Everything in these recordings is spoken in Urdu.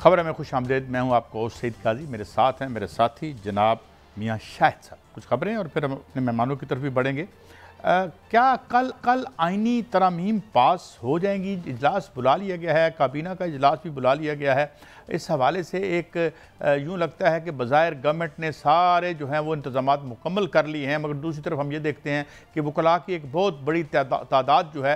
خبر میں خوش آمدید. میں ہوں آپ کو سعید قاضی. میرے ساتھ ہیں میرے ساتھی جناب میاں شاہد صاحب. کچھ خبریں اور پھر ہم اپنے مہمانوں کی طرف بھی بڑھیں گے. کیا کل آئینی ترامیم پاس ہو جائیں گی؟ اجلاس بلا لیا گیا ہے, کابینہ کا اجلاس بھی بلا لیا گیا ہے. اس حوالے سے ایک یوں لگتا ہے کہ بظاہر گورنمنٹ نے سارے جو ہیں وہ انتظامات مکمل کر لیے ہیں, مگر دوسری طرف ہم یہ دیکھتے ہیں کہ وکلاء کی ایک بہت بڑی تعداد جو ہے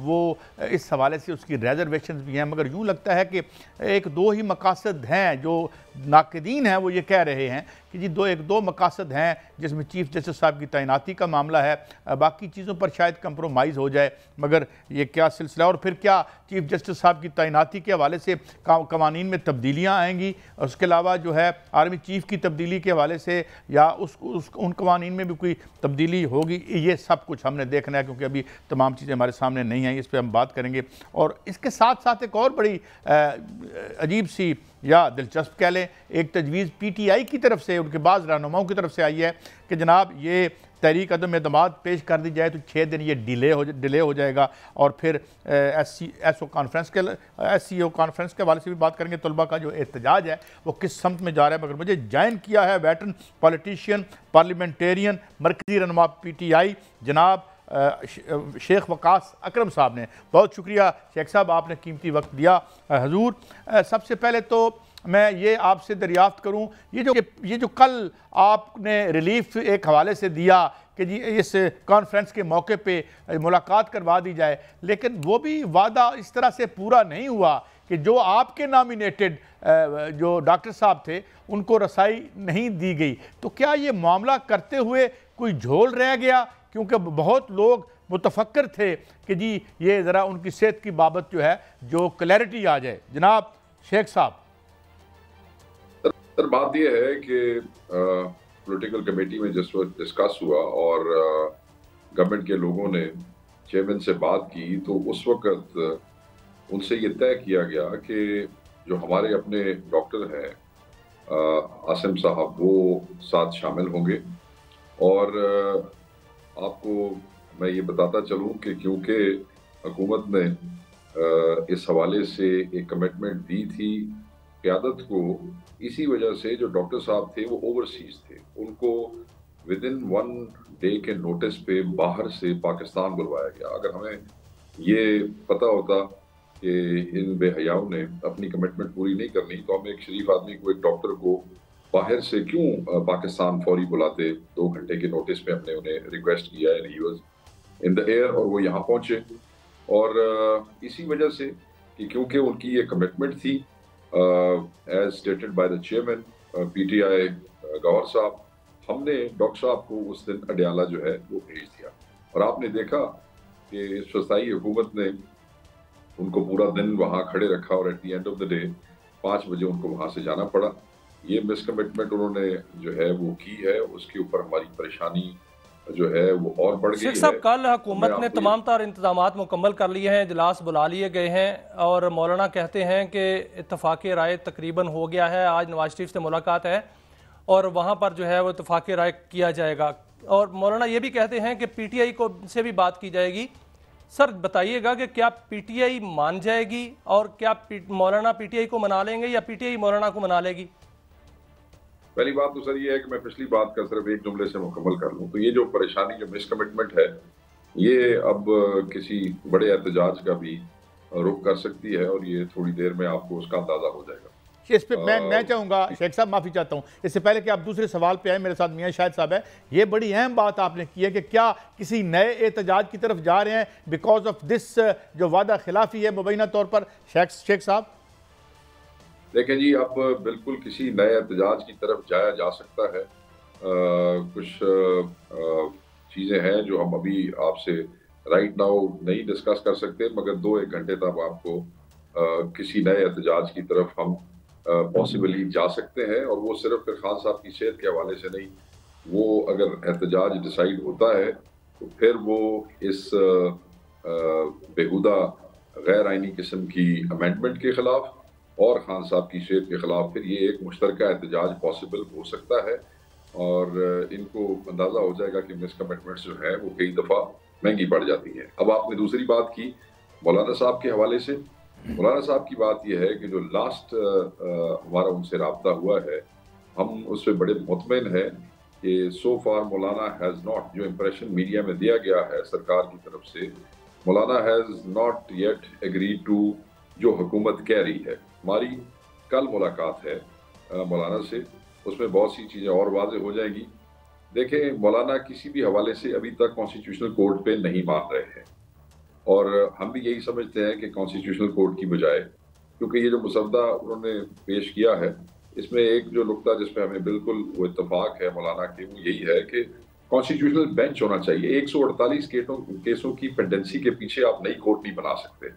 وہ اس حوالے سے اس کی ریزرویشنز بھی ہیں. مگر یوں لگتا ہے کہ ایک دو ہی مقاصد ہیں جو ناقدین ہیں وہ یہ کہہ رہے ہیں کہ جی ایک دو مقاصد ہیں, جس میں چیف جسٹس صاحب کی تعیناتی کا معاملہ ہے. باقی چیزوں پر شاید کمپرومائز ہو جائے, مگر یہ کیا سلسلہ, اور پھر کیا چیف جسٹس صاحب کی تعیناتی کے حوالے سے قوانین میں تبدیلیاں آئیں گی؟ اس کے علاوہ جو ہے آرمی چیف کی تبدیلی کے حوالے سے یا ان قوانین میں بھی کوئی تبدیلی ہوگی؟ یہ سب کچھ ہم نے دیکھنا ہے, کیونکہ ابھی تمام چیزیں ہمارے سامنے نہیں آئیں. اس پہ ہم بات کریں گے. اور اس کے ساتھ ساتھ ایک اور بڑی عجیب سی یا دلچسپ کہہ لیں ایک تجویز پی ٹی آئی کی طرف سے, ان کے بعض رہنماؤں کی طرف سے آئی ہے کہ جناب یہ تحریک عدم اعتماد پیش کر دی جائے تو 6 دن یہ ڈیلے ہو جائے گا. اور پھر ایس سی او کانفرنس کے حوالے سے بھی بات کریں گے. طلبہ کا جو احتجاج ہے وہ کس سمت میں جا رہا ہے. مگر مجھے جوائن کیا ہے ویٹرن پولیٹیشین پارلیمنٹیرین مرکزی رہنما پی ٹی آئی جناب شیخ وقاص اکرم صاحب نے. بہت شکریہ شیخ صاحب, آپ نے قیمتی وقت دیا. حضور, سب سے پہلے تو میں یہ آپ سے دریافت کروں, یہ جو کل آپ نے ریلیف ایک حوالے سے دیا کہ جی اس کانفرنس کے موقع پہ ملاقات کروا دی جائے, لیکن وہ بھی وعدہ اس طرح سے پورا نہیں ہوا کہ جو آپ کے نامینیٹڈ جو ڈاکٹر صاحب تھے ان کو رسائی نہیں دی گئی. تو کیا یہ معاملہ کرتے ہوئے کوئی جھول رہ گیا؟ کیونکہ بہت لوگ متفکر تھے کہ جی یہ ذرا ان کی صحت کی بابت جو ہے جو کلیئرٹی آ جائے. جناب شیخ صاحب. سر, بات یہ ہے کہ پولیٹیکل کمیٹی میں جس وقت ڈسکس ہوا اور گورنمنٹ کے لوگوں نے چیئرمین سے بات کی تو اس وقت ان سے یہ طے کیا گیا کہ جو ہمارے اپنے ڈاکٹر ہیں عاصم صاحب وہ ساتھ شامل ہوں گے. اور آپ کو میں یہ بتاتا چلوں کہ کیونکہ حکومت نے اس حوالے سے ایک کمٹمنٹ دی تھی قیادت کو, اسی وجہ سے جو ڈاکٹر صاحب تھے وہ اوورسیز تھے, ان کو ودن 1 ڈے کے نوٹس پہ باہر سے پاکستان بلوایا گیا. اگر ہمیں یہ پتہ ہوتا کہ ان بے حیاؤں نے اپنی کمٹمنٹ پوری نہیں کرنی تو ہم ایک شریف آدمی کو, ایک ڈاکٹر کو باہر سے کیوں پاکستان فوری بلاتے. 2 گھنٹے کے نوٹس پہ ہم نے انہیں ریکویسٹ کیا ہے, he was in the year, اور وہ یہاں پہنچے. اور اسی وجہ سے کہ کیونکہ ان کی یہ کمٹمنٹ تھی as stated by the chairman P T I Gohar صاحب, ہم نے ڈاکٹر صاحب کو اس دن اڈیالہ جو ہے وہ بھیج دیا. اور آپ نے دیکھا کہ اس وسطائی حکومت نے ان کو پورا دن وہاں کھڑے رکھا اور at the end of the day 5 بجے ان کو وہاں سے جانا پڑا. یہ مس کمٹمنٹ انہوں نے جو ہے وہ کی ہے, اس کے اوپر ہماری پریشانی جو ہے وہ اور بڑھ گئی ہے. شیخ صاحب, کل حکومت نے تمام تر انتظامات مکمل کر لیے ہیں, اجلاس بلا لیے گئے ہیں, اور مولانا کہتے ہیں کہ اتفاق رائے تقریباً ہو گیا ہے. آج نواز شریف سے ملاقات ہے اور وہاں پر جو ہے وہ اتفاق رائے کیا جائے گا. اور مولانا یہ بھی کہتے ہیں کہ پی ٹی آئی کو سے بھی بات کی جائے گی. سر بتائیے گا کہ کیا پی ٹی آئی مان جائے گی, اور کیا مولانا پی ٹی آئی کو منا لیں گے یا پی ٹی آئی مولانا کو منا لے گی؟ پہلی بات تو سر یہ ہے کہ میں پچھلی بات کا صرف ایک جملے سے مکمل کر لوں تو یہ جو پریشانی, جو مس کمٹمنٹ ہے, یہ اب کسی بڑے احتجاج کا بھی رخ کر سکتی ہے, اور یہ تھوڑی دیر میں آپ کو اس کا اندازہ ہو جائے گا. اس پہ میں چاہوں گا شیخ صاحب, معافی چاہتا ہوں اس سے پہلے کہ آپ دوسرے سوال پہ آئیں, میرے ساتھ میاں شاہد صاحب ہے. یہ بڑی اہم بات آپ نے کی ہے کہ کیا کسی نئے احتجاج کی طرف جا رہے ہیں بیکاز آف دس جو وعدہ خلافی ہے مبینہ طور پر؟ شیخ صاحب دیکھیں جی, اب بالکل کسی نئے احتجاج کی طرف جایا جا سکتا ہے. کچھ چیزیں ہیں جو ہم ابھی آپ سے رائٹ ناؤ نہیں ڈسکس کر سکتے, مگر 2-1 گھنٹے تک آپ کو کسی نئے احتجاج کی طرف ہم پاسبلی جا سکتے ہیں. اور وہ صرف خان صاحب کی صحت کے حوالے سے نہیں, وہ اگر احتجاج ڈیسائیڈ ہوتا ہے تو پھر وہ اس بیہودہ غیر آئینی قسم کی امینڈمنٹ کے خلاف اور خان صاحب کی صحت کے خلاف پھر یہ ایک مشترکہ احتجاج پاسبل ہو سکتا ہے. اور ان کو اندازہ ہو جائے گا کہ مس کمٹمنٹس جو ہے وہ کئی دفعہ مہنگی پڑ جاتی ہیں. اب آپ نے دوسری بات کی مولانا صاحب کے حوالے سے, مولانا صاحب کی بات یہ ہے کہ جو لاسٹ ہمارا ان سے رابطہ ہوا ہے، ہم اس پہ بڑے مطمئن ہیں کہ so far Maulana has not, جو امپریشن میڈیا میں دیا گیا ہے سرکار کی طرف سے، Maulana has not yet agree to جو حکومت کہہ رہی ہے۔ ہماری کل ملاقات ہے مولانا سے، اس میں بہت سی چیزیں اور واضح ہو جائیں گی۔ دیکھیں، مولانا کسی بھی حوالے سے ابھی تک کانسٹیٹیوشنل کورٹ پہ نہیں مان رہے ہیں، اور ہم بھی یہی سمجھتے ہیں کہ کانسٹیٹیوشنل کورٹ کی بجائے، کیونکہ یہ جو مسودہ انہوں نے پیش کیا ہے، اس میں ایک جو نقطہ جس پہ ہمیں بالکل وہ اتفاق ہے مولانا کے، وہ یہی ہے کہ کانسٹیٹیوشنل بینچ ہونا چاہیے۔ 148 کیسوں کی پینڈنسی کے پیچھے آپ نئی کورٹ نہیں بنا سکتے۔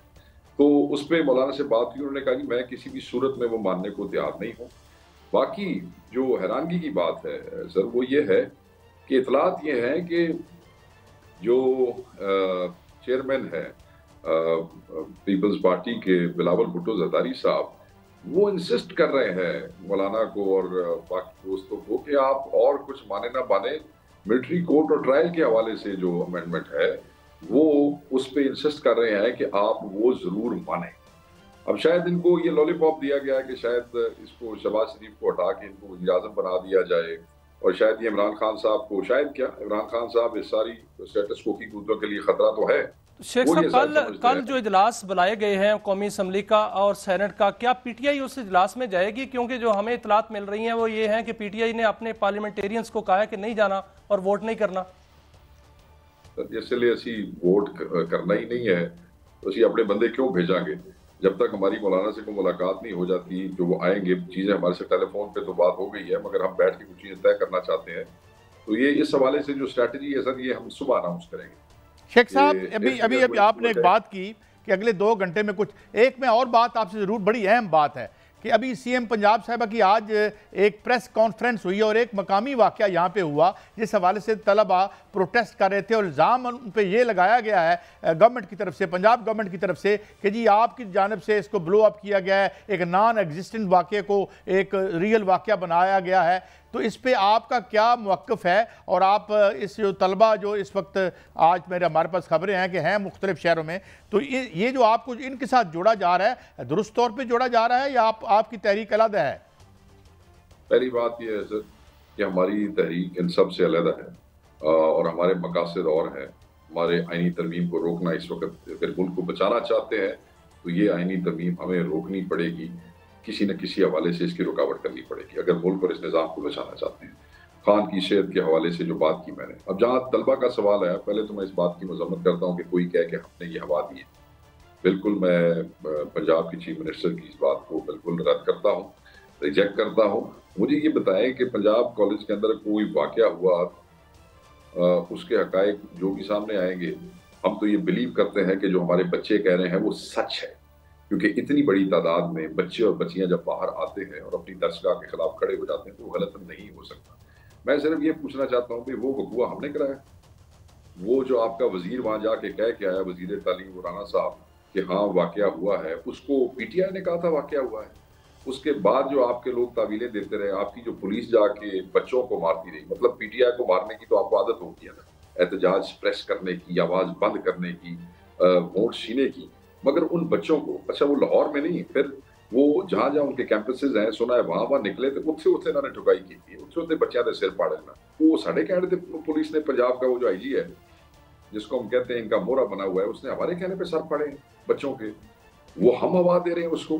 تو اس پہ مولانا سے بات کی، انہوں نے کہا کہ میں کسی بھی صورت میں وہ ماننے کو تیار نہیں ہوں۔ باقی جو حیرانگی کی بات ہے سر، وہ یہ ہے کہ اطلاعات یہ ہیں کہ جو چیئرمین ہے پیپلز پارٹی کے بلاول بھٹو زرداری صاحب، وہ انسسٹ کر رہے ہیں مولانا کو اور باقی دوستوں کو کہ آپ اور کچھ مانے نہ مانے، ملٹری کورٹ اور ٹرائل کے حوالے سے جو امینڈمنٹ ہے وہ اس پہ انسسٹ کر رہے ہیں کہ آپ وہ ضرور مانیں۔ اب شاید ان کو یہ لالی پاپ دیا گیا کہ شاید اس کو شہباز شریف کو ہٹا کے ان کو وزیر اعظم بنا دیا جائے، اور شاید یہ عمران خان صاحب کو، شاید کیا عمران خان صاحب اس ساری اسٹیٹس کو کی قوتوں کے لیے خطرہ تو ہے۔ شیخ صاحب، کل جو اجلاس بلائے گئے ہیں قومی اسمبلی کا اور سینٹ کا، کیا پی ٹی آئی اس اجلاس میں جائے گی؟ کیونکہ جو ہمیں اطلاعات مل رہی ہیں وہ یہ ہیں کہ پی ٹی آئی نے اپنے پارلیمنٹیرینز کو کہا ہے کہ نہیں جانا اور ووٹ نہیں کرنا۔ اس لیے اسی ووٹ کرنا ہی نہیں ہے تو اسی اپنے بندے کیوں بھیجیں گے؟ جب تک ہماری مولانا سے کوئی ملاقات نہیں ہو جاتی، جو وہ آئیں گے، چیزیں ہمارے سے ٹیلی فون پہ تو بات ہو گئی ہے، مگر ہم بیٹھ کے کچھ چیزیں طے کرنا چاہتے ہیں، تو یہ اس حوالے سے جو اسٹریٹجی ہے سر، یہ ہم صبح اناؤنس کریں گے۔ شیخ صاحب، ابھی آپ نے ایک بات کی کہ اگلے 2 گھنٹے میں کچھ، ایک میں اور بات آپ سے ضرور، بڑی اہم بات ہے کہ ابھی سی ایم پنجاب صاحبہ کی آج ایک پریس کانفرنس ہوئی اور ایک مقامی واقعہ یہاں پہ ہوا جس حوالے سے طلبہ پروٹیسٹ کر رہے تھے، اور الزام ان پہ یہ لگایا گیا ہے گورنمنٹ کی طرف سے، پنجاب گورنمنٹ کی طرف سے، کہ جی آپ کی جانب سے اس کو بلو اپ کیا گیا ہے، ایک نان ایگزسٹنٹ واقعے کو ایک ریئل واقعہ بنایا گیا ہے۔ تو اس پہ آپ کا کیا موقف ہے؟ اور آپ اس جو طلبہ جو اس وقت آج ہمارے پاس خبریں ہیں کہ ہیں مختلف شہروں میں، تو یہ جو آپ کو ان کے ساتھ جوڑا جا رہا ہے، درست طور پہ جوڑا جا رہا ہے یا آپ کی تحریک علیحدہ ہے؟ پہلی بات یہ ہے سر کہ ہماری تحریک ان سب سے علیحدہ ہے، اور ہمارے مقاصد اور ہیں۔ ہمارے آئینی ترمیم کو روکنا اس وقت، اگر ملک کو بچانا چاہتے ہیں تو یہ آئینی ترمیم ہمیں روکنی پڑے گی، کسی نہ کسی حوالے سے اس کی رکاوٹ کرنی پڑے گی اگر ملک اور اس نظام کو بچانا چاہتے ہیں۔ خان کی صحت کے حوالے سے جو بات کی میں نے، اب جہاں طلبہ کا سوال ہے، پہلے تو میں اس بات کی مذمت کرتا ہوں کہ کوئی کہے کہ ہم نے یہ ہوا دی ہے۔ بالکل میں پنجاب کی چیف منسٹر کی اس بات کو بالکل رد کرتا ہوں، ریجیکٹ کرتا ہوں۔ مجھے یہ بتائیں کہ پنجاب کالج کے اندر کوئی واقعہ ہوا، اس کے حقائق جو بھی سامنے آئیں گے، ہم تو یہ بلیو کرتے ہیں کہ جو ہمارے بچے کہہ رہے ہیں وہ سچ ہے، کیونکہ اتنی بڑی تعداد میں بچے اور بچیاں جب باہر آتے ہیں اور اپنی درسگاہ کے خلاف کھڑے ہو جاتے ہیں تو وہ غلط نہیں ہو سکتا۔ میں صرف یہ پوچھنا چاہتا ہوں کہ وہ وقوع ہم نے کرایا؟ وہ جو آپ کا وزیر وہاں جا کے کہہ کے آیا، وزیر تعلیم رانا صاحب، کہ ہاں واقعہ ہوا ہے، اس کو پی ٹی آئی نے کہا تھا واقعہ ہوا ہے؟ اس کے بعد جو آپ کے لوگ تعویلیں دیتے رہے، آپ کی جو پولیس جا کے بچوں کو مارتی رہی، مطلب پی ٹی آئی کو مارنے کی تو آپ کو عادت ہو گئی ہے نا، احتجاج سپریس کرنے کی، آواز بند کرنے کی، ووٹ چھینے کی، مگر ان بچوں کو، اچھا وہ لاہور میں نہیں، پھر وہ جہاں جہاں ان کے کیمپسز ہیں، سنا ہے وہاں نکلے تھے، اتنے انہوں نے ٹھکائی کی تھی، اتنے بچیاں نے سر پاڑے نا، وہ ساڑھے کہہ رہے تھے پولیس نے، پنجاب کا وہ جو آئی جی ہے جس کو ہم کہتے ہیں ان کا مورا بنا ہوا ہے، اس نے ہمارے کہنے پہ سر پاڑے ہیں بچوں کے، وہ ہم ہوا دے رہے ہیں اس کو۔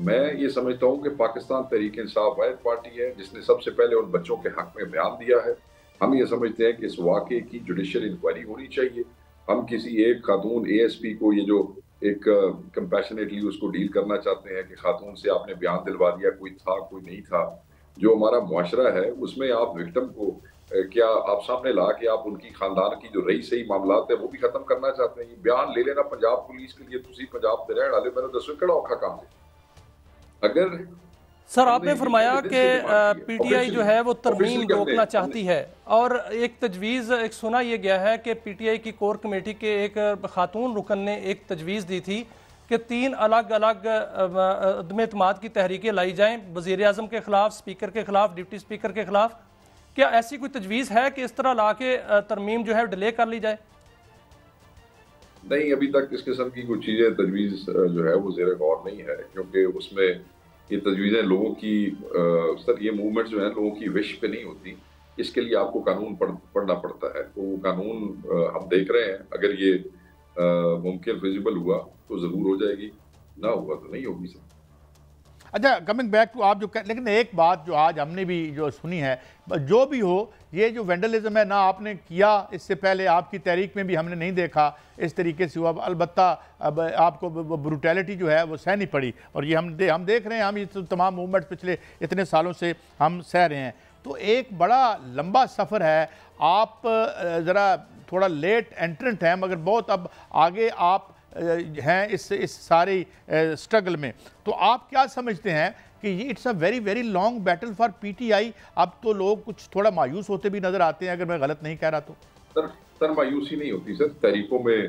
میں یہ سمجھتا ہوں کہ پاکستان تحریک انصاف واحد پارٹی ہے جس نے سب سے پہلے ان بچوں کے حق میں بیان دیا ہے۔ ہم یہ سمجھتے ہیں کہ اس واقعے کی جوڈیشل انکوائری ہونی چاہیے۔ ہم کسی ایک خاتون اے ایس پی کو یہ جو ایک کمپیشنیٹلی اس کو ڈیل کرنا چاہتے ہیں کہ خاتون سے آپ نے بیان دلوا دیا، کوئی تھا کوئی نہیں تھا، جو ہمارا معاشرہ ہے اس میں آپ وکٹم کو کیا آپ سامنے لا کے آپ ان کی خاندان کی جو رہی صحیح معاملات ہیں وہ بھی ختم کرنا چاہتے ہیں؟ یہ بیان لے لینا پنجاب پولیس کے لیے، تسی پنجاب دے رہے والے، میں نے دسو کہڑا اوکھا کام ہے؟ اگر سر آپ نے فرمایا کہ پی ٹی آئی جو ہے وہ ترمیم روکنا چاہتی ہے، اور ایک تجویز ایک سنا یہ گیا ہے کہ پی ٹی آئی کی کور کمیٹی کے ایک خاتون رکن نے ایک تجویز دی تھی کہ 3 الگ الگ عدم اعتماد کی تحریکیں لائی جائیں، وزیر اعظم کے خلاف، اسپیکر کے خلاف، ڈپٹی اسپیکر کے خلاف۔ کیا ایسی کوئی تجویز ہے کہ اس طرح لا کے ترمیم جو ہے ڈیلے کر لی جائے؟ نہیں، ابھی تک اس قسم کی کوئی چیزیں تجویز جو ہے وہ زیر غور نہیں ہے، کیونکہ اس میں یہ تجویزیں لوگوں کی سر یہ موومنٹ جو ہے لوگوں کی وش پہ نہیں ہوتی، اس کے لیے آپ کو قانون پڑھنا پڑتا ہے، تو وہ قانون ہم دیکھ رہے ہیں، اگر یہ ممکن فیزیبل ہوا تو ضرور ہو جائے گی، نہ ہوا تو نہیں ہوگی سر۔ اچھا، کمنگ بیک ٹو آپ جو لیکن ایک بات جو آج ہم نے بھی جو سنی ہے، جو بھی ہو یہ جو وینڈلزم ہے، نہ آپ نے کیا اس سے پہلے، آپ کی تحریک میں بھی ہم نے نہیں دیکھا اس طریقے سے ہوا، البتہ اب آپ کو بروٹیلٹی جو ہے وہ سہنی پڑی، اور یہ ہم دیکھ رہے ہیں، ہم یہ تمام موومنٹ پچھلے اتنے سالوں سے ہم سہ رہے ہیں، تو ایک بڑا لمبا سفر ہے، آپ ذرا تھوڑا لیٹ انٹرنٹ ہیں مگر بہت اب آگے آپ ہیں اس ساری سٹرگل میں، تو آپ کیا سمجھتے ہیں کہ یہ it's a very very long battle for P T I? اب تو لوگ کچھ تھوڑا مایوس ہوتے بھی نظر آتے ہیں، اگر میں غلط نہیں کہہ رہا تو؟ سر مایوسی نہیں ہوتی سر، تحریکوں میں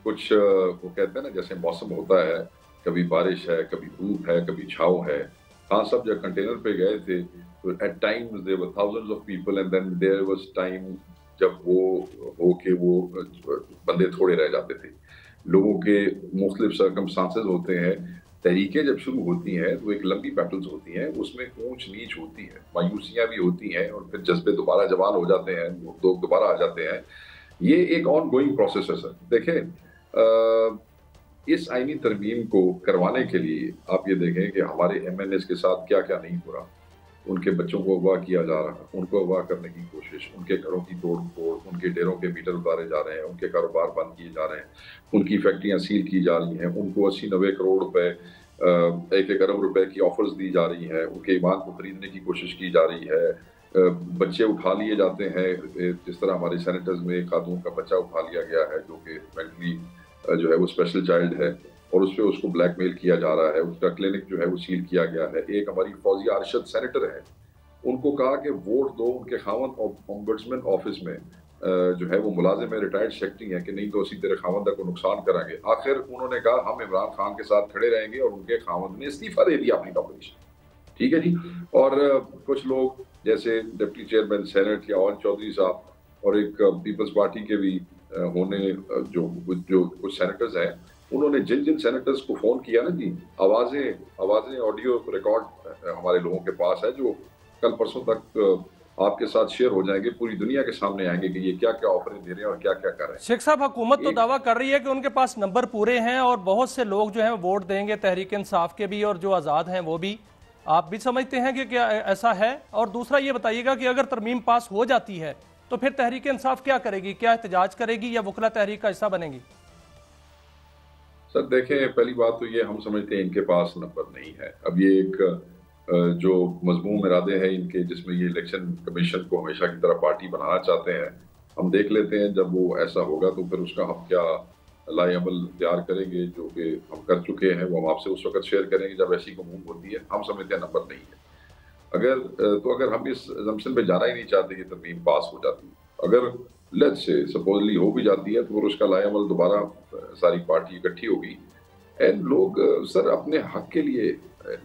کچھ وہ کہتے ہیں نا جیسے موسم ہوتا ہے، کبھی بارش ہے، کبھی دھوپ ہے، کبھی چھاؤں ہے، ہاں سب جب کنٹینر پہ گئے تھے تو at times there were thousands of people and then there was time جب وہ ہو کے وہ بندے تھوڑے رہ جاتے تھے، لوگوں کے مختلف سرکمسٹانسز ہوتے ہیں، تحریکیں جب شروع ہوتی ہیں تو ایک لمبی بیٹلز ہوتی ہیں، اس میں اونچ نیچ ہوتی ہے، مایوسیاں بھی ہوتی ہیں، اور پھر جذبے دوبارہ جوان ہو جاتے ہیں، لوگ دوبارہ آ جاتے ہیں، یہ ایک آن گوئنگ پروسیس ہے سر۔ دیکھیں اس آئینی ترمیم کو کروانے کے لیے آپ یہ دیکھیں کہ ہمارے ایم این ایز کے ساتھ کیا کیا نہیں ہو رہا، ان کے بچوں کو اغوا کیا جا رہا، ان کو اغوا کرنے کی کوشش، ان کے گھروں کی توڑ پھوڑ، ان کے ڈیروں کے میٹر اتارے جا رہے ہیں، ان کے کاروبار بند کیے جا رہے ہیں، ان کی فیکٹریاں سیل کی جا رہی ہیں، ان کو 80-90 کروڑ روپے 1 ارب روپے کی آفرز دی جا رہی ہیں، ان کے ایمان کو خریدنے کی کوشش کی جا رہی ہے، بچے اٹھا لیے جاتے ہیں، جس طرح ہمارے سینیٹرز میں ایک خاتون کا بچہ اٹھا لیا گیا ہے جو کہ مینٹلی جو ہے وہ اسپیشل چائلڈ ہے، اور اس پہ اس کو بلیک میل کیا جا رہا ہے، اس کا کلینک جو ہے وہ سیل کیا گیا ہے۔ ایک ہماری فوزیہ ارشد سینیٹر ہے، ان کو کہا کہ ووٹ دو، ان کے خاوند اومبڈسمن آفس میں جو ہے وہ ملازم ہے، ریٹائرڈ سیکٹری ہیں، کہ نہیں تو اسی طرح خاوندہ کو نقصان کریں گے۔ آخر انہوں نے کہا ہم عمران خان کے ساتھ کھڑے رہیں گے، اور ان کے خاوند نے استعفیٰ دے دیا اپنی نوکری سے، ٹھیک ہے جی۔ اور کچھ لوگ جیسے ڈپٹی چیئرمین سینٹ یا اول چودھری صاحب، اور ایک پیپلز پارٹی کے بھی ہونے جو کچھ سینیٹرز ہیں، انہوں نے جن سینیٹرز کو فون کیا نا جی، آوازیں آڈیو ریکارڈ ہمارے لوگوں کے پاس ہے، جو کل پرسوں تک آپ کے ساتھ شیئر ہو جائیں گے، پوری دنیا کے سامنے آئیں گے کہ یہ کیا کیا آفریں دے رہے ہیں اور کیا کیا کر رہے ہیں۔ شیخ صاحب، حکومت تو دعویٰ کر رہی ہے کہ ان کے پاس نمبر پورے ہیں اور بہت سے لوگ جو ہیں ووٹ دیں گے، تحریک انصاف کے بھی اور جو آزاد ہیں وہ بھی، آپ بھی سمجھتے ہیں کہ کیا ایسا ہے؟ اور دوسرا یہ بتائیے گا کہ اگر ترمیم پاس ہو جاتی ہے تو پھر تحریک انصاف کیا کرے گی؟ کیا احتجاج کرے گی یا وکلا تحریک کا حصہ بنے گی؟ سر دیکھیں، پہلی بات تو یہ ہم سمجھتے ہیں ان کے پاس نمبر نہیں ہے۔ اب یہ ایک جو مضموم ارادے ہیں ان کے، جس میں یہ الیکشن کمیشن کو ہمیشہ کی طرح پارٹی بنانا چاہتے ہیں، ہم دیکھ لیتے ہیں جب وہ ایسا ہوگا تو پھر اس کا ہم کیا لائے عمل تیار کریں گے، جو کہ ہم کر چکے ہیں، وہ ہم آپ سے اس وقت شیئر کریں گے جب ایسی کو موو ہوتی ہے۔ ہم سمجھتے ہیں نمبر نہیں ہے۔ اگر ہم اس زمسن پہ جانا ہی نہیں چاہتے کہ ترمیم پاس ہو جاتی، اگر لیٹ سے سپوزلی ہو بھی جاتی ہے تو پھر اس کا لائے عمل دوبارہ ساری پارٹی اکٹھی ہوگی، لوگ سر اپنے حق کے لیے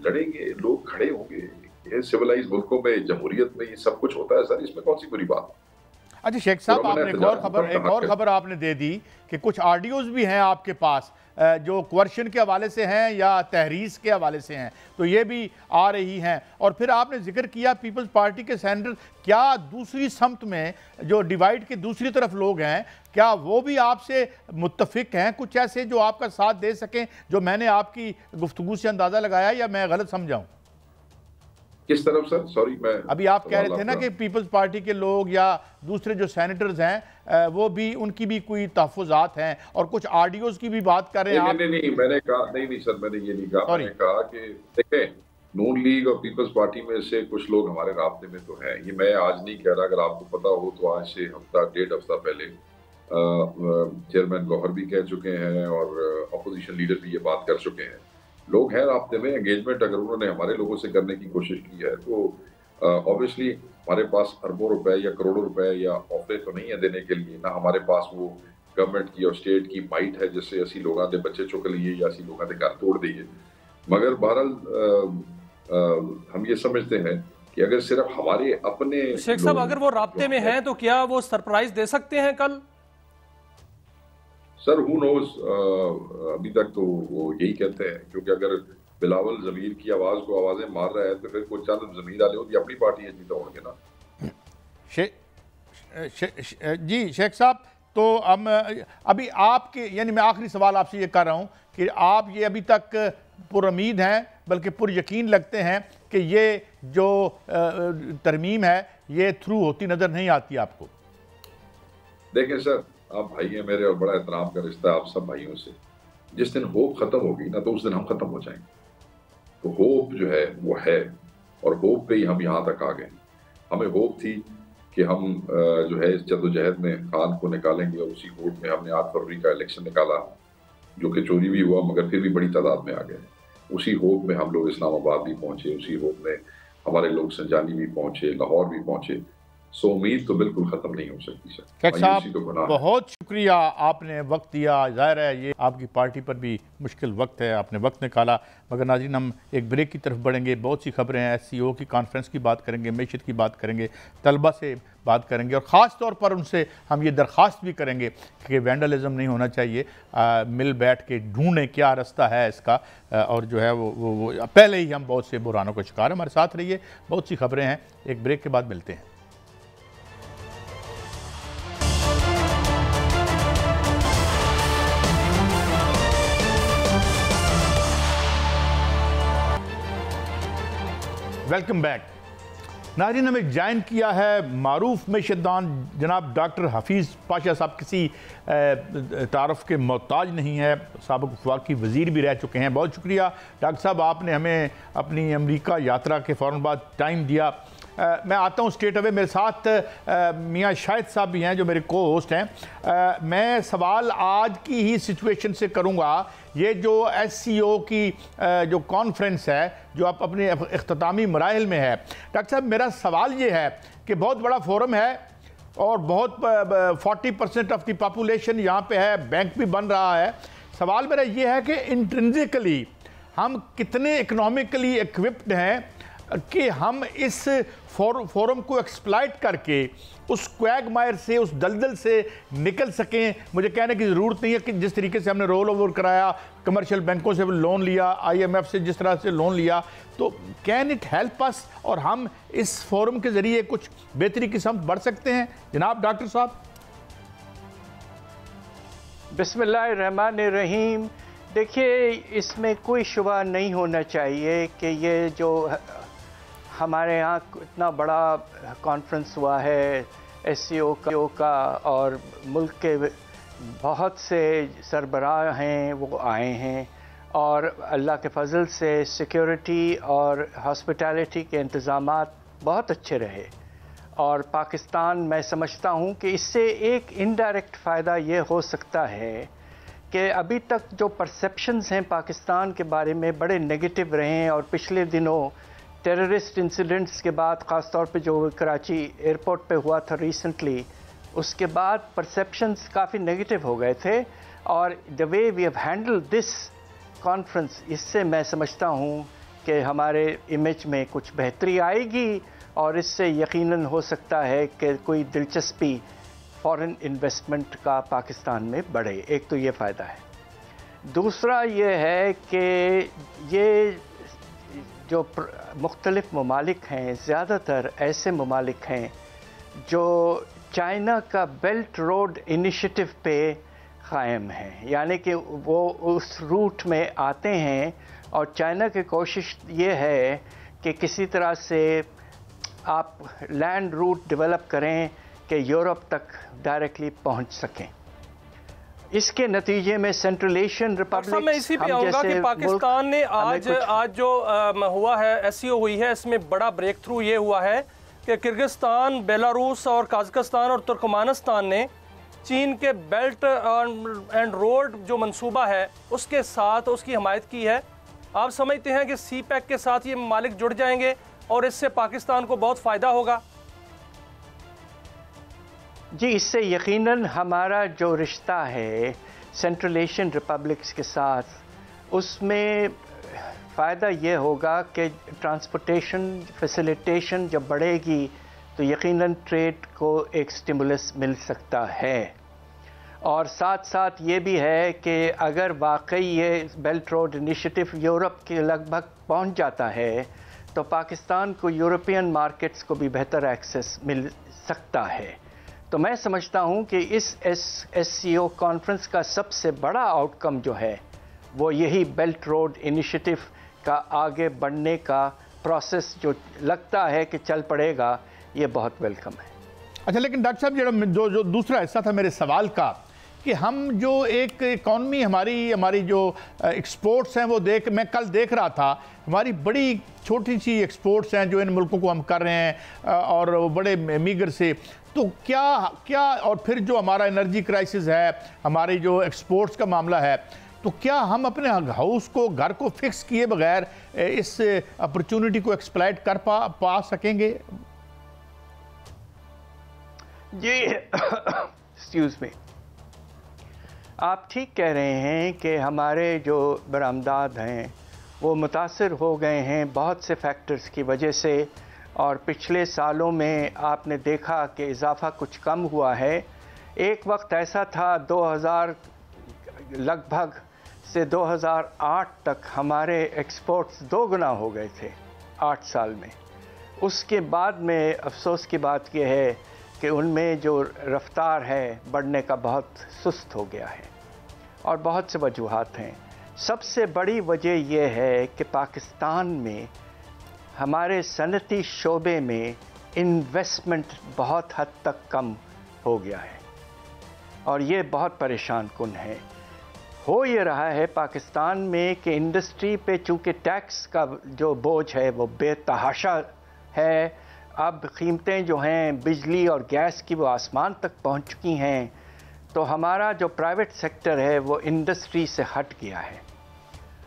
لڑیں گے، لوگ کھڑے ہوں گے۔ یہ سیولائز ملکوں میں، جمہوریت میں یہ سب کچھ ہوتا ہے سر، اس میں کون سی بری بات؟ اچھا شیخ صاحب، آپ نے ایک اور خبر آپ نے دے دی کہ کچھ آڈیوز بھی ہیں آپ کے پاس جو کوارشن کے حوالے سے ہیں یا تحریض کے حوالے سے ہیں، تو یہ بھی آ رہی ہیں۔ اور پھر آپ نے ذکر کیا پیپلز پارٹی کے سینیٹر، کیا دوسری سمت میں جو ڈیوائیڈ کے دوسری طرف لوگ ہیں، کیا وہ بھی آپ سے متفق ہیں؟ کچھ ایسے جو آپ کا ساتھ دے سکیں، جو میں نے آپ کی گفتگو سے اندازہ لگایا، یا میں غلط سمجھاؤں؟ کس طرف سر؟ سوری، میں ابھی آپ کہہ رہے تھے نا کہ پیپلز پارٹی کے لوگ یا دوسرے جو سینیٹرز ہیں وہ بھی، ان کی بھی کوئی تحفظات ہیں، اور کچھ آڈیوز کی بھی بات کر رہے ہیں آپ۔ نہیں، میں نے کہا نہیں سر، میں نے یہ نہیں کہا، میں نے کہا کہ دیکھیں نون لیگ اور پیپلز پارٹی میں سے کچھ لوگ ہمارے رابطے میں تو ہیں، یہ میں آج نہیں کہہ رہا، اگر آپ کو پتا ہو تو آج سے ہفتہ 1.5 ہفتہ پہلے چیئرمین گوہر بھی کہہ چکے ہیں اور اپوزیشن لیڈر بھی یہ بات کر چکے ہیں، لوگ ہیں رابطے میں۔ انگیجمنٹ اگر انہوں نے ہمارے لوگوں سے کرنے کی کوشش کی ہے تو obviously ہمارے پاس اربوں روپے یا کروڑوں روپے یا آفریں تو نہیں ہیں دینے کے لیے، نہ ہمارے پاس وہ گورنمنٹ کی اور اسٹیٹ کی مائٹ ہے جس سے اسی لوگوں کے بچے چک لیے یا اسی لوگوں کے گھر توڑ دیے۔ مگر بہرحال ہم یہ سمجھتے ہیں کہ اگر صرف ہمارے اپنے شیخ صاحب، اگر وہ رابطے میں ہیں تو کیا وہ سرپرائز دے سکتے ہیں کل؟ سر ہو نوز، ابھی تک تو وہ یہی کہتے ہیں، کیونکہ اگر بلاول ضمیر کی آواز کو آوازیں مار رہا ہے تو پھر کوئی چند ضمیر والے ہوتی اپنی پارٹی ہے جیتا ہوں گے نا. جی شیخ صاحب، تو ابھی آپ کے، یعنی میں آخری سوال آپ سے یہ کر رہا ہوں کہ آپ یہ ابھی تک پر امید ہیں، بلکہ پر یقین لگتے ہیں کہ یہ جو ترمیم ہے یہ تھرو ہوتی نظر نہیں آتی آپ کو؟ دیکھیں سر، آپ بھائی ہیں میرے اور بڑا احترام کا رشتہ ہے آپ سب بھائیوں سے. جس دن ہوپ ختم ہوگی نا تو اس دن ہم ختم ہو جائیں گے. تو ہوپ جو ہے وہ ہے، اور ہوپ پہ ہی ہم یہاں تک آ گئے. ہمیں ہوپ تھی کہ ہم جو ہے اس جدوجہد میں خان کو نکالیں گے، اور اسی ہوپ میں ہم نے 8 فروری کا الیکشن نکالا، جو کہ چوری بھی ہوا مگر پھر بھی بڑی تعداد میں آ گئے. اسی ہوپ میں ہم لوگ اسلام آباد بھی پہنچے، اسی ہوپ میں ہمارے لوگ سنجانی بھی پہنچے، لاہور بھی پہنچے. سو امید تو بالکل ختم نہیں ہو سکتی سر. شیخ صاحب بہت شکریہ، آپ نے وقت دیا. ظاہر ہے یہ آپ کی پارٹی پر بھی مشکل وقت ہے، آپ نے وقت نکالا. مگر ناظرین، ہم ایک بریک کی طرف بڑھیں گے. بہت سی خبریں ہیں، SCO کی کانفرنس کی بات کریں گے، معیشت کی بات کریں گے، طلبہ سے بات کریں گے، اور خاص طور پر ان سے ہم یہ درخواست بھی کریں گے کہ وینڈلزم نہیں ہونا چاہیے. مل بیٹھ کے ڈھونڈیں کیا رستہ ہے اس کا، اور جو ہے وہ پہلے ہی ہم بہت سے بحرانوں کا شکار ہیں. ہمارے ساتھ رہیے، بہت سی خبریں ہیں. ایک بریک کے بعد ملتے ہیں. Welcome back. ناظرین، ہمیں جوائن کیا ہے معروف معیشت دان جناب ڈاکٹر حفیظ پاشا صاحب. کسی تعارف کے محتاج نہیں ہے، سابق وفاقی وزیر بھی رہ چکے ہیں. بہت شکریہ ڈاکٹر صاحب، آپ نے ہمیں اپنی امریکہ یاترا کے فوراً بعد ٹائم دیا. میں آتا ہوں اسٹریٹ اوے. میرے ساتھ میاں شاہد صاحب بھی ہیں جو میرے کو ہوسٹ ہیں. میں سوال آج کی ہی سچویشن سے کروں گا. یہ جو SCO کی جو کانفرنس ہے جو آپ اپنے اختتامی مراحل میں ہے، ڈاکٹر صاحب میرا سوال یہ ہے کہ بہت بڑا فورم ہے اور بہت 40% آف دی پاپولیشن یہاں پہ ہے، بینک بھی بن رہا ہے. سوال میرا یہ ہے کہ انٹرنزیکلی ہم کتنے اکنامکلی ایکوپڈ ہیں کہ ہم اس فورم کو ایکسپلائٹ کر کے اس کویگ مائر سے، اس دلدل سے نکل سکیں. مجھے کہنے کی ضرورت نہیں ہے کہ جس طریقے سے ہم نے رول اوور کرایا، کمرشل بینکوں سے لون لیا، IMF سے جس طرح سے لون لیا، تو کین اٹ ہیلپ اس، اور ہم اس فورم کے ذریعے کچھ بہتری کی سمت بڑھ سکتے ہیں؟ جناب ڈاکٹر صاحب. بسم اللہ الرحمن الرحیم. دیکھیے، اس میں کوئی شبہ نہیں ہونا چاہیے کہ یہ جو ہمارے ہاں اتنا بڑا کانفرنس ہوا ہے SCO کا، اور ملک کے بہت سے سربراہ ہیں وہ آئے ہیں، اور اللہ کے فضل سے سیکیورٹی اور ہاسپٹیلٹی کے انتظامات بہت اچھے رہے. اور پاکستان، میں سمجھتا ہوں کہ اس سے ایک انڈائریکٹ فائدہ یہ ہو سکتا ہے کہ ابھی تک جو پرسیپشنز ہیں پاکستان کے بارے میں بڑے نگیٹو رہے ہیں، اور پچھلے دنوں ٹیررسٹ انسیڈنٹس کے بعد، خاص طور پہ جو کراچی ایئرپورٹ پہ ہوا تھا ریسنٹلی، اس کے بعد پرسیپشنز کافی نگیٹو ہو گئے تھے. اور the way we have handled this conference, اس سے میں سمجھتا ہوں کہ ہمارے امیج میں کچھ بہتری آئے گی، اور اس سے یقیناً ہو سکتا ہے کہ کوئی دلچسپی فارن انویسٹمنٹ کا پاکستان میں بڑھے. ایک تو یہ فائدہ ہے. دوسرا یہ ہے کہ یہ جو مختلف ممالک ہیں، زیادہ تر ایسے ممالک ہیں جو چائنا کا بیلٹ روڈ انیشیٹو پہ قائم ہیں، یعنی کہ وہ اس روٹ میں آتے ہیں، اور چائنا کی کوشش یہ ہے کہ کسی طرح سے آپ لینڈ روٹ ڈیولپ کریں کہ یورپ تک ڈائریکٹلی پہنچ سکیں. اس کے نتیجے میں سینٹرل ایشین ریپبلک، میں اسی پہ آؤں گا کہ پاکستان نے آج جو ہوا ہے SCO ہوئی ہے، اس میں بڑا بریک تھرو یہ ہوا ہے کہ کرغزستان، بیلاروس اور قازقستان اور ترکمانستان نے چین کے بیلٹ اینڈ روڈ جو منصوبہ ہے اس کے ساتھ اس کی حمایت کی ہے. آپ سمجھتے ہیں کہ CPEC کے ساتھ یہ ممالک جڑ جائیں گے اور اس سے پاکستان کو بہت فائدہ ہوگا؟ جی، اس سے یقیناً ہمارا جو رشتہ ہے سینٹرل ایشین ریپبلکس کے ساتھ، اس میں فائدہ یہ ہوگا کہ ٹرانسپورٹیشن فیسیلیٹیشن جب بڑھے گی تو یقیناً ٹریڈ کو ایک سٹیمولس مل سکتا ہے. اور ساتھ ساتھ یہ بھی ہے کہ اگر واقعی یہ بیلٹ روڈ انیشیٹو یورپ کے لگ بھگ پہنچ جاتا ہے تو پاکستان کو یورپین مارکیٹس کو بھی بہتر ایکسیس مل سکتا ہے. تو میں سمجھتا ہوں کہ اس ایس سی او کانفرنس کا سب سے بڑا آؤٹ کم جو ہے وہ یہی بیلٹ روڈ انیشیٹو کا آگے بڑھنے کا پروسیس جو لگتا ہے کہ چل پڑے گا، یہ بہت ویلکم ہے. اچھا، لیکن ڈاکٹر صاحب جو دوسرا حصہ تھا میرے سوال کا کہ ہم جو ایک اکانومی ہماری جو ایکسپورٹس ہیں وہ میں کل دیکھ رہا تھا، ہماری بڑی چھوٹی سی ایکسپورٹس ہیں جو ان ملکوں کو ہم کر رہے ہیں اور بڑے میگر سے. تو کیا اور پھر جو ہمارا انرجی کرائسس ہے، ہماری جو ایکسپورٹس کا معاملہ ہے، تو کیا ہم اپنے گھر کو فکس کیے بغیر اس اپرچونٹی کو ایکسپلائٹ کر پا سکیں گے؟ جی ایکسکیوز می، آپ ٹھیک کہہ رہے ہیں کہ ہمارے جو برآمدات ہیں وہ متاثر ہو گئے ہیں بہت سے فیکٹرز کی وجہ سے، اور پچھلے سالوں میں آپ نے دیکھا کہ اضافہ کچھ کم ہوا ہے. ایک وقت ایسا تھا 2000 لگ بھگ سے 2008 تک ہمارے ایکسپورٹس 2 گنا ہو گئے تھے 8 سال میں. اس کے بعد میں افسوس کی بات یہ ہے کہ ان میں جو رفتار ہے بڑھنے کا بہت سست ہو گیا ہے، اور بہت سے وجوہات ہیں. سب سے بڑی وجہ یہ ہے کہ پاکستان میں ہمارے صنعتی شعبے میں انویسٹمنٹ بہت حد تک کم ہو گیا ہے، اور یہ بہت پریشان کن ہے. ہو یہ رہا ہے پاکستان میں کہ انڈسٹری پہ چونکہ ٹیکس کا جو بوجھ ہے وہ بے تحاشا ہے. اب قیمتیں جو ہیں بجلی اور گیس کی وہ آسمان تک پہنچ چکی ہیں، تو ہمارا جو پرائیویٹ سیکٹر ہے وہ انڈسٹری سے ہٹ گیا ہے.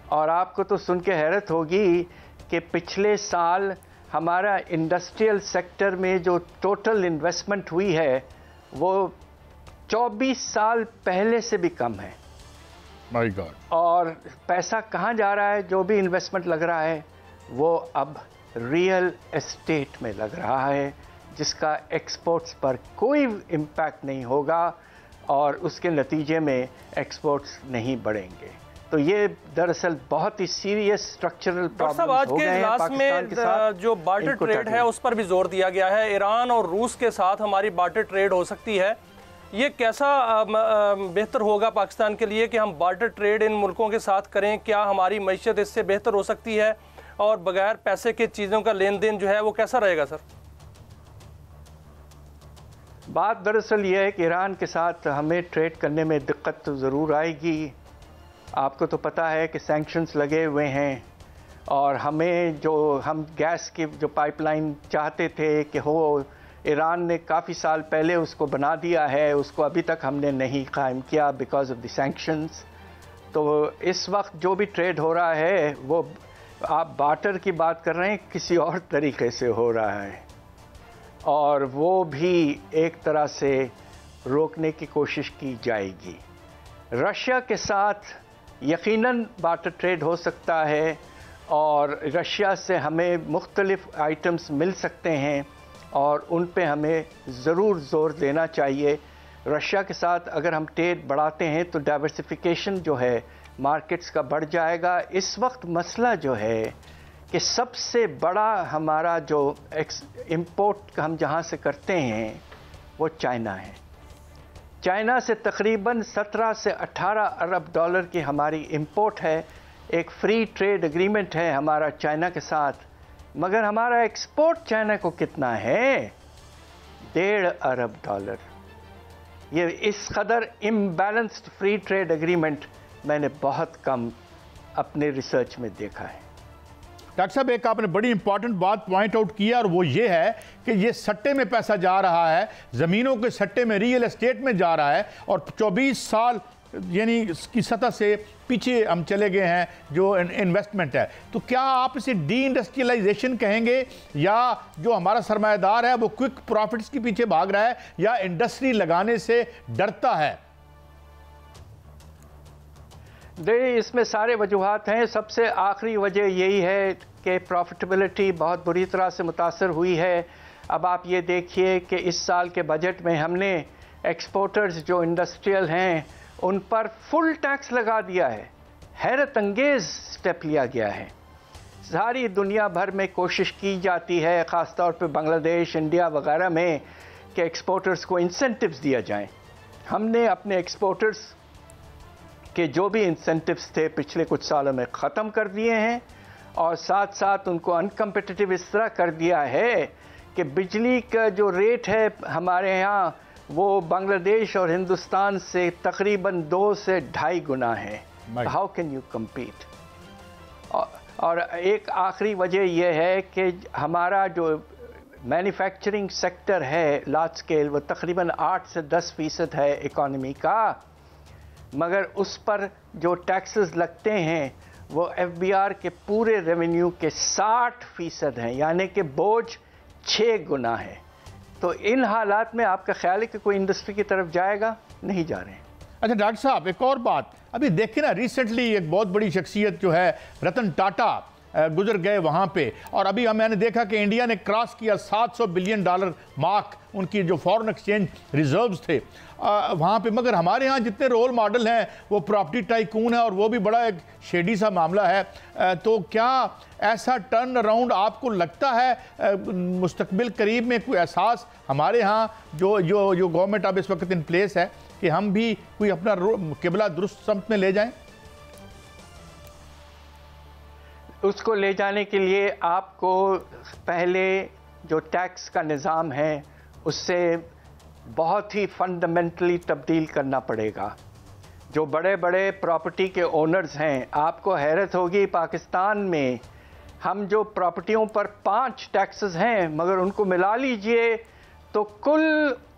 اور آپ کو تو سن کے حیرت ہوگی کہ پچھلے سال ہمارا انڈسٹریل سیکٹر میں جو ٹوٹل انویسٹمنٹ ہوئی ہے وہ 24 سال پہلے سے بھی کم ہے. مائی گاڈ. اور پیسہ کہاں جا رہا ہے؟ جو بھی انویسٹمنٹ لگ رہا ہے وہ اب ریئل اسٹیٹ میں لگ رہا ہے، جس کا ایکسپورٹس پر کوئی امپیکٹ نہیں ہوگا، اور اس کے نتیجے میں ایکسپورٹس نہیں بڑھیں گے. تو یہ دراصل بہت ہی سیریس اسٹرکچرل پرابلم ہو گئے ہیں پاکستان کے ساتھ. جو بارٹر ٹریڈ ہے اس پر بھی زور دیا گیا ہے. ایران اور روس کے ساتھ ہماری بارٹر ٹریڈ ہو سکتی ہے. یہ کیسا بہتر ہوگا پاکستان کے لیے کہ ہم بارٹر ٹریڈ ان ملکوں کے ساتھ کریں؟ کیا ہماری معیشت اس سے بہتر ہو سکتی ہے؟ اور بغیر پیسے کے چیزوں کا لین دین جو ہے وہ کیسا رہے گا سر؟ بات دراصل یہ ہے کہ ایران کے ساتھ ہمیں ٹریڈ کرنے میں دقت تو ضرور آئے گی. آپ کو تو پتہ ہے کہ سینکشنز لگے ہوئے ہیں، اور ہم گیس کی جو پائپ لائن چاہتے تھے کہ ہو، ایران نے کافی سال پہلے اس کو بنا دیا ہے، اس کو ابھی تک ہم نے نہیں قائم کیا بیکاز آف دی سینکشنز. تو اس وقت جو بھی ٹریڈ ہو رہا ہے وہ آپ بارٹر کی بات کر رہے ہیں، کسی اور طریقے سے ہو رہا ہے، اور وہ بھی ایک طرح سے روکنے کی کوشش کی جائے گی. رشیا کے ساتھ یقیناً بارٹر ٹریڈ ہو سکتا ہے، اور رشیا سے ہمیں مختلف آئٹمز مل سکتے ہیں، اور ان پہ ہمیں ضرور زور دینا چاہیے. رشیا کے ساتھ اگر ہم ٹریڈ بڑھاتے ہیں تو ڈائیورسفیکیشن جو ہے مارکیٹس کا بڑھ جائے گا. اس وقت مسئلہ جو ہے کہ سب سے بڑا ہمارا جو امپورٹ ہم جہاں سے کرتے ہیں وہ چائنا ہے. چائنا سے تقریباً 17 سے 18 ارب ڈالر کی ہماری امپورٹ ہے. ایک فری ٹریڈ اگریمنٹ ہے ہمارا چائنا کے ساتھ، مگر ہمارا ایکسپورٹ چائنا کو کتنا ہے؟ 1.5 ارب ڈالر. یہ اس قدر امبیلنسڈ فری ٹریڈ اگریمنٹ میں نے بہت کم اپنے ریسرچ میں دیکھا ہے. ڈاکٹر صاحب، ایک آپ نے بڑی امپورٹنٹ بات پوائنٹ آؤٹ کیا، اور وہ یہ ہے کہ یہ سٹے میں پیسہ جا رہا ہے، زمینوں کے سٹے میں، ریئل اسٹیٹ میں جا رہا ہے، اور 24 سال یعنی اس کی سطح سے پیچھے ہم چلے گئے ہیں جو انویسٹمنٹ ہے. تو کیا آپ اسے ڈی انڈسٹریلائزیشن کہیں گے، یا جو ہمارا سرمایہ دار ہے وہ کوئک پروفٹس کے پیچھے بھاگ رہا ہے، یا انڈسٹری لگانے سے ڈرتا ہے؟ اس میں سارے وجوہات ہیں. سب سے آخری وجہ یہی ہے کہ پروفٹیبلٹی بہت بری طرح سے متاثر ہوئی ہے. اب آپ یہ دیکھیے کہ اس سال کے بجٹ میں ہم نے ایکسپورٹرز جو انڈسٹریل ہیں ان پر فل ٹیکس لگا دیا ہے. حیرت انگیز سٹیپ لیا گیا ہے. ساری دنیا بھر میں کوشش کی جاتی ہے، خاص طور پہ بنگلہ دیش، انڈیا وغیرہ میں، کہ ایکسپورٹرز کو انسینٹیوز دیا جائیں. ہم نے اپنے ایکسپورٹرز کے جو بھی انسینٹیوز تھے پچھلے کچھ سالوں میں ختم کر دیے ہیں، اور ساتھ ساتھ ان کو انکمپیٹیٹیو اس طرح کر دیا ہے کہ بجلی کا جو ریٹ ہے ہمارے ہاں وہ بنگلہ دیش اور ہندوستان سے تقریباً 2 سے 2.5 گنا ہے. How can you compete? اور ایک آخری وجہ یہ ہے کہ ہمارا جو مینوفیکچرنگ سیکٹر ہے لارج اسکیل، وہ تقریباً 8 سے 10% ہے اکانومی کا، مگر اس پر جو ٹیکسز لگتے ہیں وہ ایف بی آر کے پورے ریونیو کے 60% ہیں، یعنی کہ بوجھ 6 گنا ہے. تو ان حالات میں آپ کا خیال ہے کہ کوئی انڈسٹری کی طرف جائے گا؟ نہیں جا رہے ہیں. اچھا ڈاکٹر صاحب، ایک اور بات، ابھی دیکھیں نا، ریسنٹلی ایک بہت بڑی شخصیت جو ہے رتن ٹاٹا گزر گئے وہاں پہ، اور ابھی میں نے دیکھا کہ انڈیا نے کراس کیا $700 بلین مارک، ان کی جو فورن ایکسچینج ریزروز تھے وہاں پہ. مگر ہمارے ہاں جتنے رول ماڈل ہیں وہ پراپرٹی ٹائکون ہے، اور وہ بھی بڑا ایک شیڈی سا معاملہ ہے. تو کیا ایسا ٹرن اراؤنڈ آپ کو لگتا ہے مستقبل قریب میں کوئی احساس ہمارے ہاں جو گورنمنٹ اب اس وقت ان پلیس ہے کہ ہم بھی کوئی اپنا قبلہ درست سمت میں لے جائیں؟ اس کو لے جانے کے لیے آپ کو پہلے جو ٹیکس کا نظام ہے اس سے بہت ہی فنڈامنٹلی تبدیل کرنا پڑے گا. جو بڑے بڑے پراپرٹی کے اونرز ہیں، آپ کو حیرت ہوگی پاکستان میں ہم جو پراپرٹیوں پر 5 ٹیکسز ہیں مگر ان کو ملا لیجئے تو کل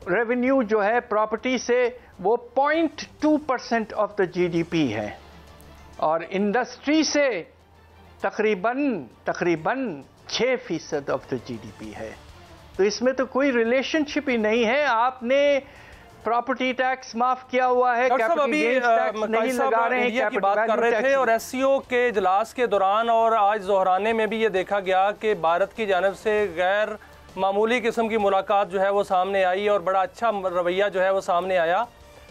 ریونیو جو ہے پراپرٹی سے وہ 0.2% of the G D P ہے، اور انڈسٹری سے تقریباً 6% of the G D P ہے. تو اس میں تو کوئی ریلیشن شپ ہی نہیں ہے. آپ نے پراپرٹی ٹیکس معاف کیا ہوا ہے، کیپٹل گینز ٹیکس نہیں لگا رہے ہیں. انڈیا کی بات کر رہے تھے، اور ایس سی او کے اجلاس کے دوران اور آج ظہرانے میں بھی یہ دیکھا گیا کہ بھارت کی جانب سے غیر معمولی قسم کی ملاقات جو ہے وہ سامنے آئی، اور بڑا اچھا رویہ جو ہے وہ سامنے آیا.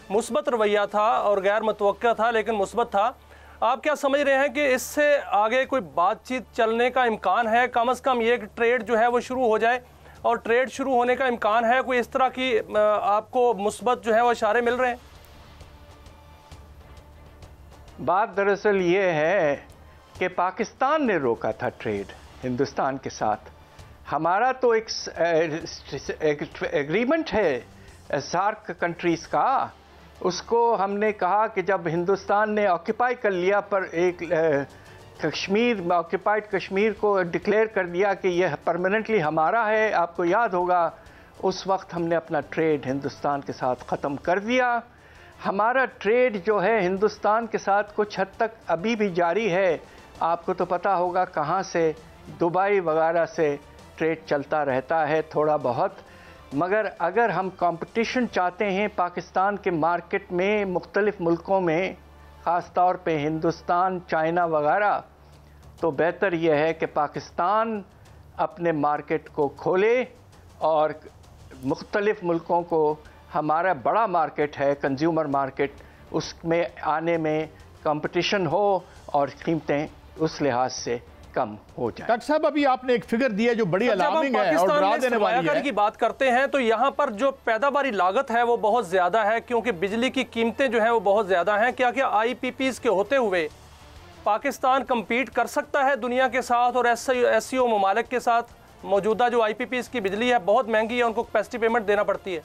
مثبت رویہ تھا اور غیر متوقع تھا لیکن مثبت تھا. آپ کیا سمجھ رہے ہیں کہ اس سے آگے کوئی بات چیت چلنے کا امکان ہے؟ کم از کم یہ کہ ٹریڈ جو ہے وہ شروع ہو جائے، اور ٹریڈ شروع ہونے کا امکان ہے؟ کوئی اس طرح کی آپ کو مثبت جو ہے وہ اشارے مل رہے ہیں؟ بات دراصل یہ ہے کہ پاکستان نے روکا تھا ٹریڈ ہندوستان کے ساتھ. ہمارا تو ایک ایگریمنٹ ہے سارک کنٹریز کا، اس کو ہم نے کہا کہ جب ہندوستان نے آکیپائی کر لیا پر ایک آکیپائڈ کشمیر کو ڈکلیئر کر دیا کہ یہ پرماننٹلی ہمارا ہے، آپ کو یاد ہوگا اس وقت ہم نے اپنا ٹریڈ ہندوستان کے ساتھ ختم کر دیا. ہمارا ٹریڈ جو ہے ہندوستان کے ساتھ کچھ حد تک ابھی بھی جاری ہے. آپ کو تو پتہ ہوگا کہاں سے، دبئی وغیرہ سے ٹریڈ چلتا رہتا ہے تھوڑا بہت. مگر اگر ہم کمپٹیشن چاہتے ہیں پاکستان کے مارکیٹ میں مختلف ملکوں میں، خاص طور پہ ہندوستان، چائنا وغیرہ، تو بہتر یہ ہے کہ پاکستان اپنے مارکیٹ کو کھولے اور مختلف ملکوں کو، ہمارا بڑا مارکیٹ ہے کنزیومر مارکیٹ، اس میں آنے میں کمپٹیشن ہو اور قیمتیں اس لحاظ سے کم ہو جائے. ڈاکٹر صاحب ابھی آپ نے ایک فگر دی ہے جو بڑی الارمنگ ہے اور ڈرا دینے والی ہے. سرمایہ کاری کی بات کرتے ہیں تو یہاں پر جو پیداواری لاگت ہے وہ بہت زیادہ ہے، کیونکہ بجلی کی قیمتیں جو ہیں وہ بہت زیادہ ہیں. کیا آئی پی پیز کے ہوتے ہوئے پاکستان کمپیٹ کر سکتا ہے دنیا کے ساتھ اور ایس سی او ممالک کے ساتھ؟ موجودہ جو آئی پی پیز کی بجلی ہے بہت مہنگی ہے، ان کو کیپیسٹی پیمنٹ دینا پڑتی ہے.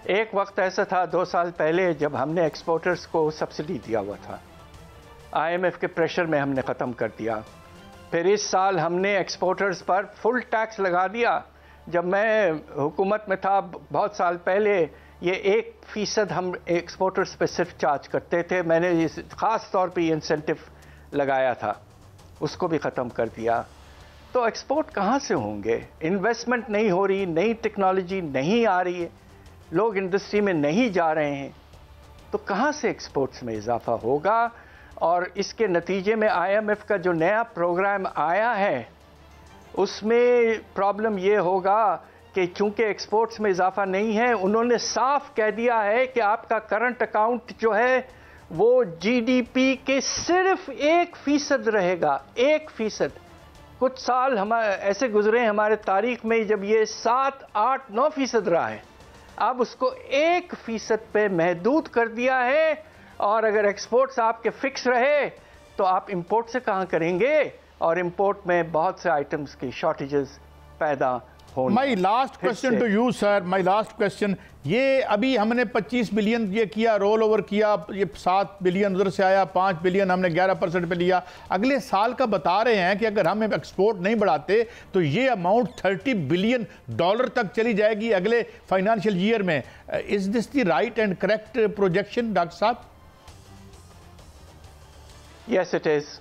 ایک وقت ایسا تھا 2 سال پہلے جب ہم نے ایکسپورٹرز کو سبسڈی دیا ہوا تھا، آئی ایم ایف کے پریشر میں ہم نے ختم کر دیا. پھر اس سال ہم نے ایکسپورٹرز پر فل ٹیکس لگا دیا. جب میں حکومت میں تھا بہت سال پہلے، یہ 1% ہم ایکسپورٹرز پہ صرف چارج کرتے تھے. میں نے خاص طور پہ یہ انسینٹیو لگایا تھا، اس کو بھی ختم کر دیا. تو ایکسپورٹ کہاں سے ہوں گے؟ انویسٹمنٹ نہیں ہو رہی، نئی ٹیکنالوجی نہیں آ رہی ہے، لوگ انڈسٹری میں نہیں جا رہے ہیں، تو کہاں سے ایکسپورٹس میں اضافہ ہوگا؟ اور اس کے نتیجے میں آئی ایم ایف کا جو نیا پروگرام آیا ہے اس میں پرابلم یہ ہوگا کہ چونکہ ایکسپورٹس میں اضافہ نہیں ہے، انہوں نے صاف کہہ دیا ہے کہ آپ کا کرنٹ اکاؤنٹ جو ہے وہ جی ڈی پی کے صرف 1% رہے گا، 1%۔ کچھ سال ایسے گزرے ہمارے تاریخ میں جب یہ 7، 8، 9% رہا ہے، اب اس کو 1% پہ محدود کر دیا ہے۔ اور اگر ایکسپورٹس آپ کے فکس رہے تو آپ امپورٹ سے کہاں کریں گے، اور امپورٹ میں بہت سے آئٹمز کی شارٹیجز پیدا ہونے۔ My last question to you sir, my last question, یہ ابھی ہم نے 25 بلین یہ کیا، رول اوور کیا، یہ 7 بلین ادھر سے آیا، 5 بلین ہم نے 11% پہ لیا، اگلے سال کا بتا رہے ہیں کہ اگر ہم ایکسپورٹ نہیں بڑھاتے تو یہ اماؤنٹ 30 بلین ڈالر تک چلی جائے گی اگلے فائنانشیل ایئر میں۔ Is this the right and correct projection doctor صاحب؟ Yes it is.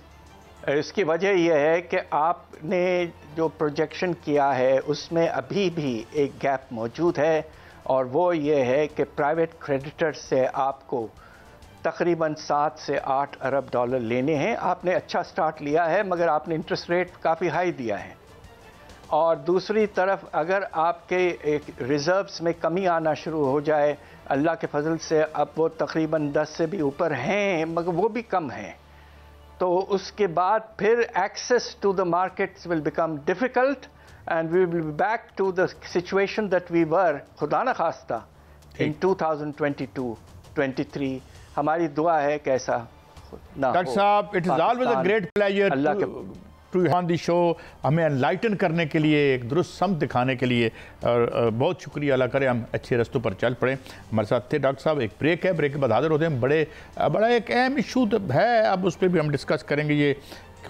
اس کی وجہ یہ ہے کہ آپ نے جو پروجیکشن کیا ہے اس میں ابھی بھی ایک گیپ موجود ہے، اور وہ یہ ہے کہ پرائیویٹ کریڈیٹر سے آپ کو تقریباً 7 سے 8 ارب ڈالر لینے ہیں۔ آپ نے اچھا سٹارٹ لیا ہے مگر آپ نے انٹرسٹ ریٹ کافی ہائی دیا ہے، اور دوسری طرف اگر آپ کے ریزروز میں کمی آنا شروع ہو جائے، اللہ کے فضل سے اب وہ تقریباً 10 سے بھی اوپر ہیں مگر وہ بھی کم ہیں، تو اس کے بعد پھر access to the markets will become difficult and we will be back to the situation that we were, خدا نہ خواستہ، ان 2022-23۔ ہماری دعا ہے کہ ایسا نہ ہو۔ ڈاکٹر صاحب، it is always a great pleasure to on the show, ہمیں انلائٹن کرنے کے لیے، ایک درست سمت دکھانے کے لیے، اور بہت شکریہ، اللہ کرے ہم اچھے رستوں پر چل پڑیں۔ ہمارے ساتھ تھے ڈاکٹر صاحب۔ ایک بریک ہے، بریک کے بعد حاضر ہوتے ہیں۔ بڑا ایک اہم ایشو ہے، اب اس پہ بھی ہم ڈسکس کریں گے۔ یہ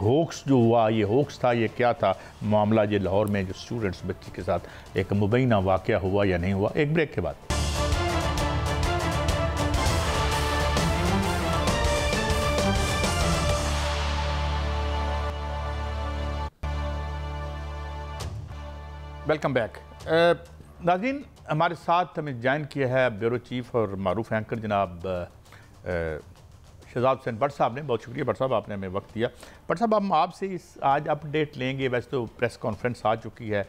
ہوکس جو ہوا، یہ ہوکس تھا، یہ کیا تھا معاملہ، جو لاہور میں جو اسٹوڈنٹس بچی کے ساتھ ایک مبینہ واقعہ ہوا یا نہیں ہوا؟ ایک بریک کے بعد۔ ویلکم بیک ناظرین، ہمارے ساتھ ہمیں جوائن کیا ہے بیورو چیف اور معروف اینکر جناب شہزاد حسین بٹ صاحب نے۔ بہت شکریہ بٹ صاحب، آپ نے ہمیں وقت دیا۔ بٹ صاحب، ہم آپ سے آج اپڈیٹ لیں گے۔ ویسے تو پریس کانفرنس آ چکی ہے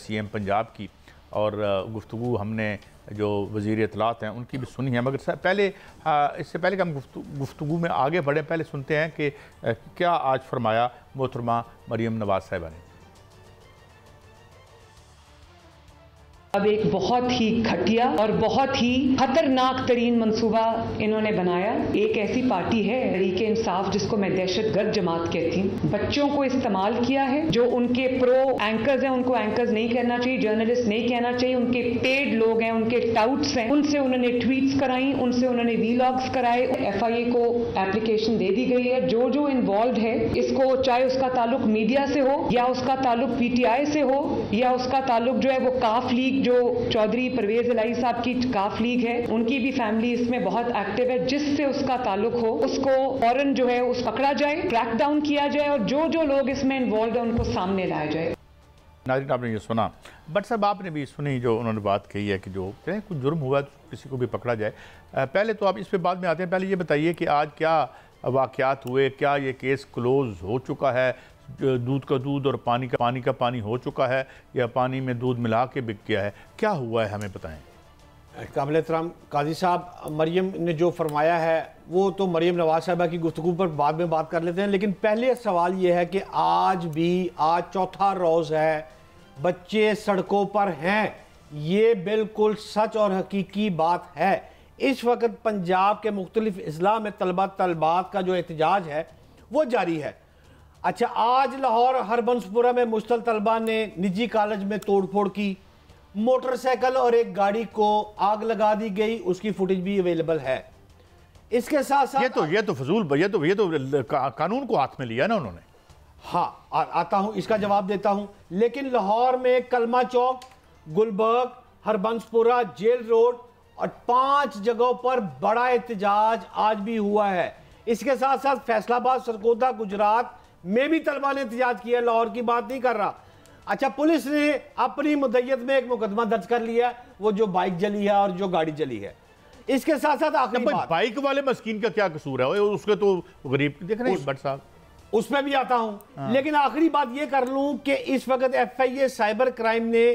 سی ایم پنجاب کی، اور گفتگو ہم نے جو وزیر اطلاعات ہیں ان کی بھی سنی ہے، مگر پہلے اس سے پہلے کہ ہم گفتگو میں آگے بڑھیں، پہلے سنتے ہیں کہ کیا آج فرمایا محترمہ مریم نواز صاحبہ نے۔ اب ایک بہت ہی گھٹیا اور بہت ہی خطرناک ترین منصوبہ انہوں نے بنایا۔ ایک ایسی پارٹی ہے تحریک انصاف جس کو میں دہشت گرد جماعت کہتی ہوں، بچوں کو استعمال کیا ہے، جو ان کے پرو اینکرز ہیں ان کو اینکرز نہیں کہنا چاہیے، جرنلسٹ نہیں کہنا چاہیے، ان کے پیڈ لوگ ہیں، ان کے ٹاؤٹس ہیں، ان سے انہوں نے ٹویٹس کرائیں، ان سے انہوں نے ویلاگز کرائے۔ ایف آئی اے کو ایپلیکیشن دے دی گئی ہے، جو انوالوڈ ہے اس کو، چاہے اس کا تعلق میڈیا سے ہو یا اس کا تعلق پی ٹی آئی سے ہو یا اس کا تعلق جو ہے وہ کاف لیگ، جو چودھری پرویز الہی صاحب کی کاف لیگ ہے، ان کی بھی فیملی اس میں بہت ایکٹیو ہے، جس سے اس کا تعلق ہو اس کو فوراً جو ہے اس پکڑا جائے، ٹریک ڈاؤن کیا جائے، اور جو لوگ اس میں انوالوڈ ہیں ان کو سامنے لایا جائے۔ ناظرین، آپ نے یہ سنا، بٹ صاحب آپ نے بھی سنی جو انہوں نے بات کہی ہے کہ جو کچھ جرم ہوا ہے تو کسی کو بھی پکڑا جائے۔ پہلے تو آپ اس پہ بعد میں آتے ہیں، پہلے یہ بتائیے کہ آج کیا واقعات ہوئے، کیا یہ کیس کلوز ہو چکا ہے، دودھ کا دودھ اور پانی کا پانی ہو چکا ہے، یا پانی میں دودھ ملا کے بک گیا ہے؟ کیا ہوا ہے ہمیں بتائیں۔ قابل احترام قاضی صاحب، مریم نے جو فرمایا ہے وہ تو مریم نواز صاحبہ کی گفتگو پر بعد میں بات کر لیتے ہیں، لیکن پہلے سوال یہ ہے کہ آج چوتھا روز ہے، بچے سڑکوں پر ہیں، یہ بالکل سچ اور حقیقی بات ہے۔ اس وقت پنجاب کے مختلف اضلاع میں طلبات کا جو احتجاج ہے وہ جاری ہے۔ اچھا، آج لاہور ہربنسپورہ میں مشتل طلبہ نے نجی کالج میں توڑ پھوڑ کی، موٹر سائیکل اور ایک گاڑی کو آگ لگا دی گئی، اس کی فوٹیج بھی اویلیبل ہے۔ اس کے ساتھ ساتھ یہ تو فضول، یہ تو قانون کو ہاتھ میں لیا نا انہوں نے۔ ہاں، آتا ہوں، اس کا جواب دیتا ہوں۔ لیکن لاہور میں کلمہ چوک، گلبرگ، ہربنسپورہ، جیل روڈ اور 5 جگہوں پر بڑا احتجاج آج بھی ہوا ہے۔ اس کے ساتھ ساتھ فیصل آباد، سرگودا، گجرات میں بھی طلبہ نے احتجاج کیا، لاہور کی بات نہیں کر رہا۔ اچھا، پولیس نے اپنی مدیت میں ایک مقدمہ درج کر لیا، وہ جو بائک جلی ہے اور جو گاڑی جلی ہے۔ اس کے ساتھ ساتھ آخری بات، بائک والے مسکین کا کیا قصور ہے؟ اس کے تو غریب دیکھ رہے ہیں بٹ صاحب، اس میں بھی آتا ہوں۔ لیکن آخری بات یہ کر لوں کہ اس وقت F I A cyber crime نے